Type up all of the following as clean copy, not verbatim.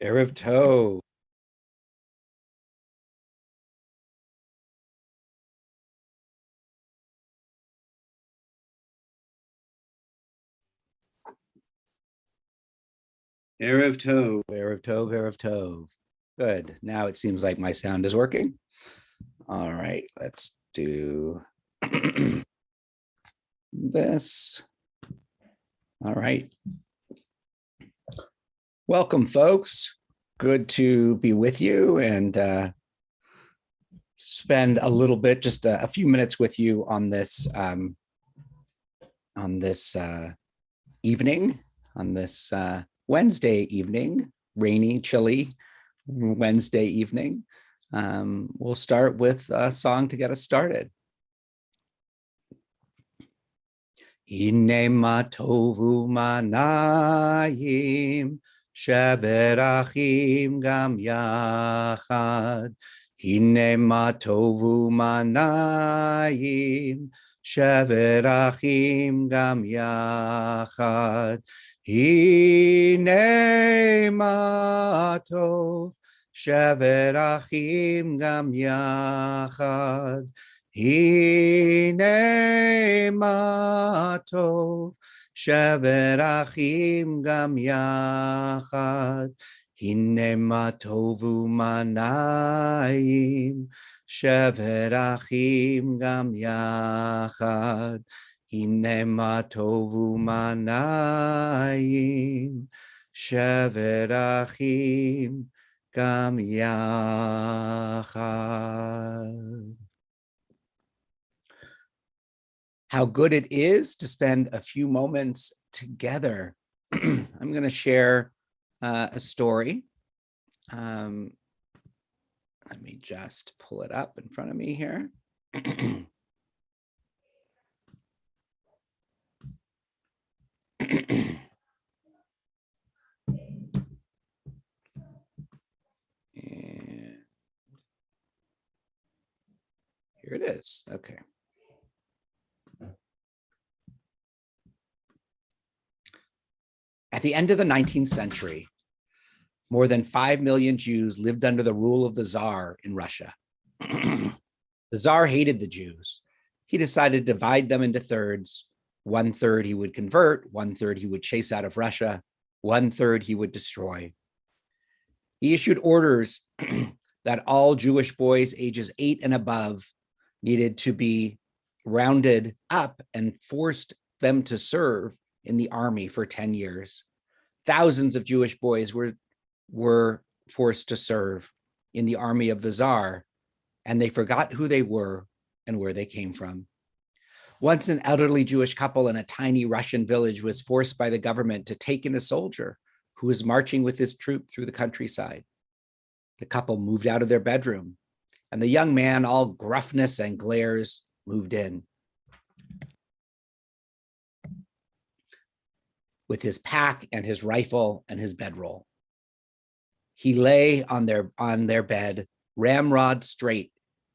Erev Tov. Erev Tov, Erev Tov, Erev Tov. Good. Now it seems like my sound is working. All right, let's do this. All right. Welcome, folks. Good to be with you and spend a little bit, just a few minutes with you on this evening, on this Wednesday evening, rainy, chilly Wednesday evening. We'll start with a song to get us started. Hine ma tovu manayim shevet achim gam yachad. Hine ma tovu manayim shevet achim gam yachad. Hine ma tov shevet achim gam yachad. Hine ma tov shevet achim gam yachad. Hine ma tovu manayim shevet achim gam yachad. Hine ma tovu manayim shevet achim gam yachad. How good it is to spend a few moments together. I'm going to share a story. Let me just pull it up in front of me here. And here it is. Okay. At the end of the 19th century, more than 5 million Jews lived under the rule of the Tsar in Russia. The Tsar hated the Jews. He decided to divide them into thirds. 1/3 he would convert, 1/3 he would chase out of Russia, 1/3 he would destroy. He issued orders that all Jewish boys ages 8 and above needed to be rounded up and forced them to serve in the army for 10 years. Thousands of Jewish boys were forced to serve in the army of the Tsar, and they forgot who they were and where they came from. Once an elderly Jewish couple in a tiny Russian village was forced by the government to take in a soldier who was marching with his troop through the countryside. The couple moved out of their bedroom, and the young man, all gruffness and glares, moved in. With his pack and his rifle and his bedroll. He lay on their bed, ramrod straight,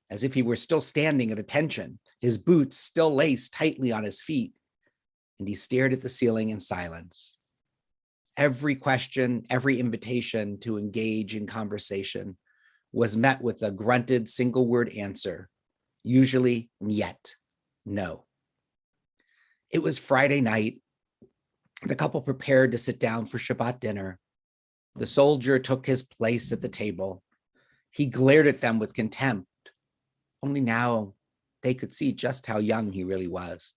as if he were still standing at attention, his boots still laced tightly on his feet, and he stared at the ceiling in silence. Every question, every invitation to engage in conversation was met with a grunted single-word answer, usually "niet," no. It was Friday night. The couple prepared to sit down for Shabbat dinner. The soldier took his place at the table. He glared at them with contempt. Only now they could see just how young he really was.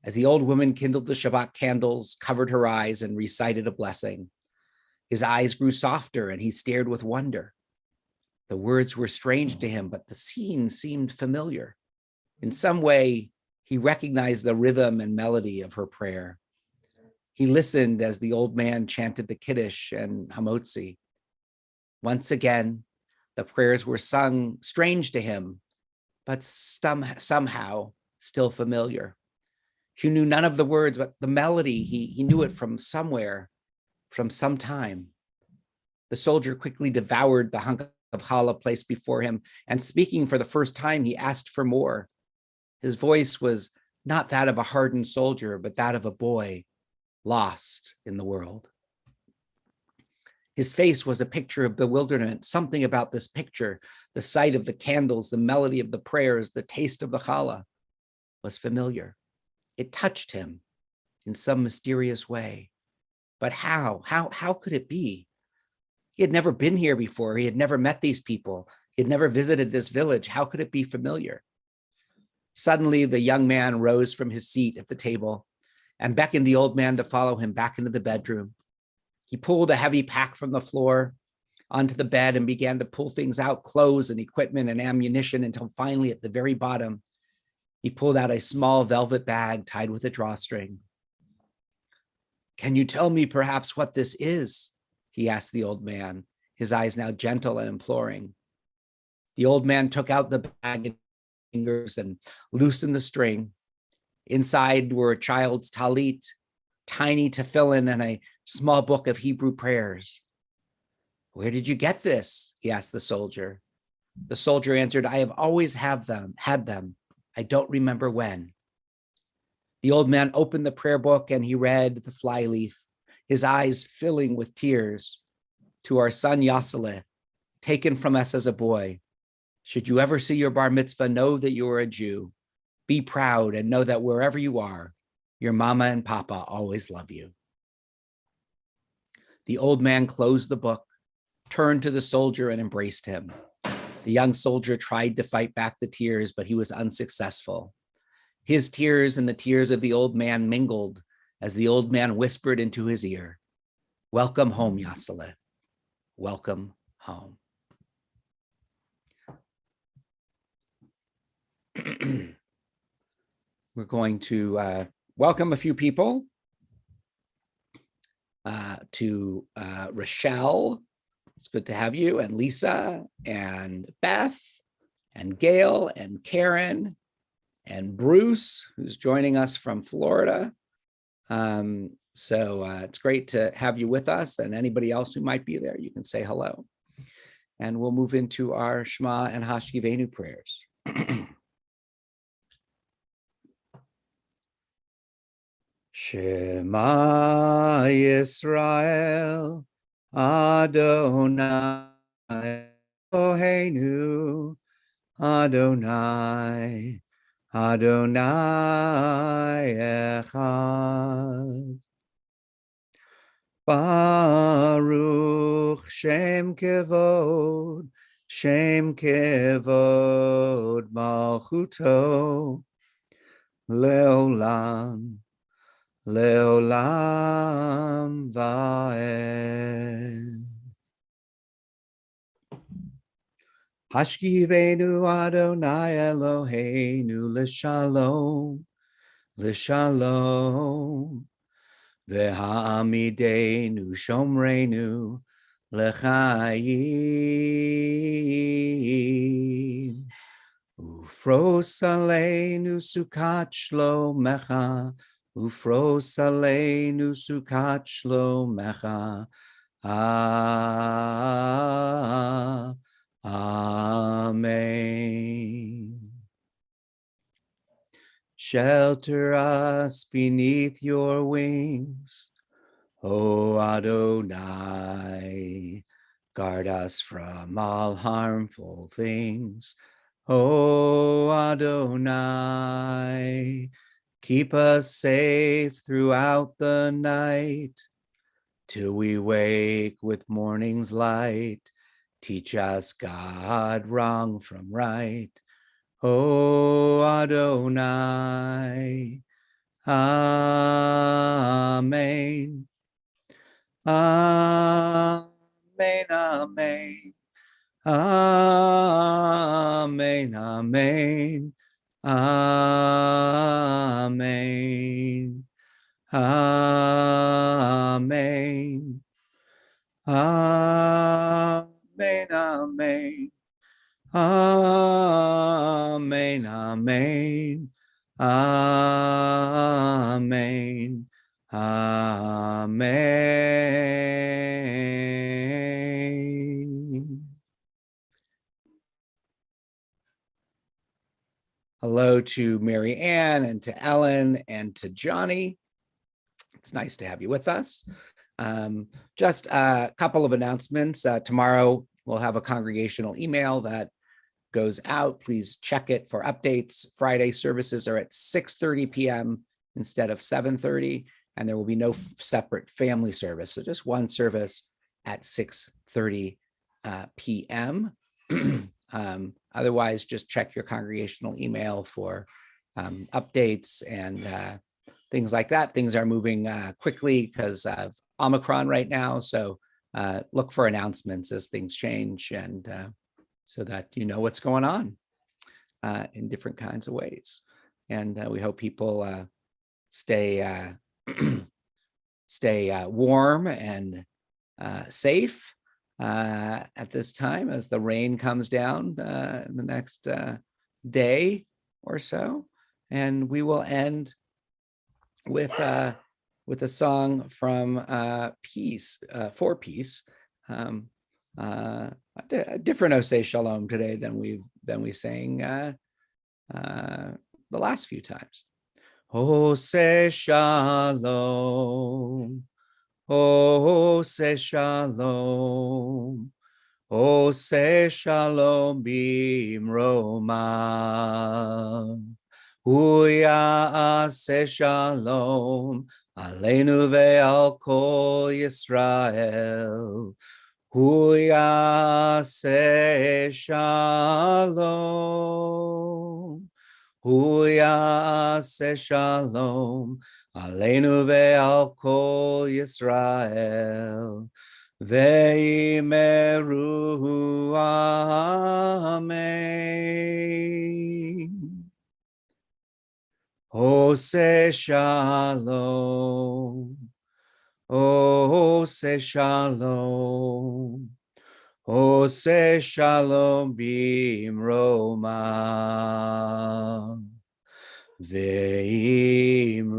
As the old woman kindled the Shabbat candles, covered her eyes, and recited a blessing, his eyes grew softer and he stared with wonder. The words were strange to him, but the scene seemed familiar. In some way, he recognized the rhythm and melody of her prayer. He listened as the old man chanted the Kiddush and Hamotzi. Once again, the prayers were sung, strange to him, but somehow still familiar. He knew none of the words, but the melody, he knew it from somewhere, from some time. The soldier quickly devoured the hunk of challah placed before him, and speaking for the first time, he asked for more. His voice was not that of a hardened soldier, but that of a boy lost in the world. His face was a picture of bewilderment. Something about this picture, the sight of the candles, the melody of the prayers, the taste of the challah, was familiar. It touched him in some mysterious way. But how? How could it be? He had never been here before. He had never met these people. He had never visited this village. How could it be familiar? Suddenly, the young man rose from his seat at the table and beckoned the old man to follow him back into the bedroom. He pulled a heavy pack from the floor onto the bed and began to pull things out, clothes and equipment and ammunition, until finally at the very bottom, he pulled out a small velvet bag tied with a drawstring. "Can you tell me perhaps what this is?" he asked the old man, his eyes now gentle and imploring. The old man took out the bag in fingers and loosened the string. Inside were a child's talit, tiny tefillin, and a small book of Hebrew prayers. "Where did you get this?" he asked the soldier. The soldier answered, "I have always had them. I don't remember when." The old man opened the prayer book and he read the flyleaf, his eyes filling with tears. "To our son Yasseleh, taken from us as a boy. Should you ever see your bar mitzvah, know that you are a Jew. Be proud and know that wherever you are, your mama and papa always love you." The old man closed the book, turned to the soldier and embraced him. The young soldier tried to fight back the tears, but he was unsuccessful. His tears and the tears of the old man mingled as the old man whispered into his ear, "Welcome home, Yasseleh. Welcome home." We're going to welcome a few people to Rochelle. It's good to have you, and Lisa, and Beth, and Gail, and Karen, and Bruce, who's joining us from Florida. So it's great to have you with us, and anybody else who might be there, you can say hello. And we'll move into our Shema and Hashkivenu prayers. Shema Yisrael, Adonai Eloheinu, Adonai, Adonai Echad. Baruch Shem Kevod Malchuto, Leolam, Leolam Vaed. Hashkivenu Adonai Eloheinu l'shalom, l'shalom. V'ha'amidenu shomrenu l'chayim. Ufros aleinu sukat shlomecha, ufros aleinu sukat shlomecha. Amen. Shelter us beneath your wings, O Adonai. Guard us from all harmful things, O Adonai. Keep us safe throughout the night, till we wake with morning's light. Teach us, God, wrong from right, O Adonai. Amen. Amen, amen. Amen, amen. Amen. Amen. Amen, amen. Amen, amen. Amen. Amen. Hello to Mary Ann and to Ellen and to Johnny. It's nice to have you with us. Just a couple of announcements. Tomorrow we'll have a congregational email that goes out. Please check it for updates. Friday services are at 6:30 p.m. instead of 7:30, and there will be no separate family service. So just one service at 6:30 p.m. Otherwise, just check your congregational email for updates and things like that. Things are moving quickly because of Omicron right now. So look for announcements as things change, and so that you know what's going on in different kinds of ways. And we hope people stay warm and safe at this time as the rain comes down in the next day or so. And we will end with a song from Peace, for Peace. A different Oseh Shalom today than we sang the last few times. Oseh Shalom, Oseh Shalom, Oseh Shalom bimroma. Hu ya'aseh shalom aleinu ve'al kol Yisrael. Hu ya'aseh shalom. Hu ya'aseh shalom aleinu ve'al kol Yisrael. Ve'imeru amen. Oseh shalom, Oseh shalom, Oseh shalom bimroma, ve'imru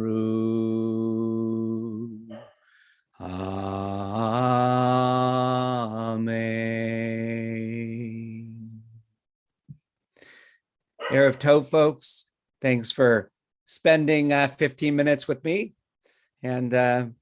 amen. Erev Tov, folks. Thanks for spending 15 minutes with me, and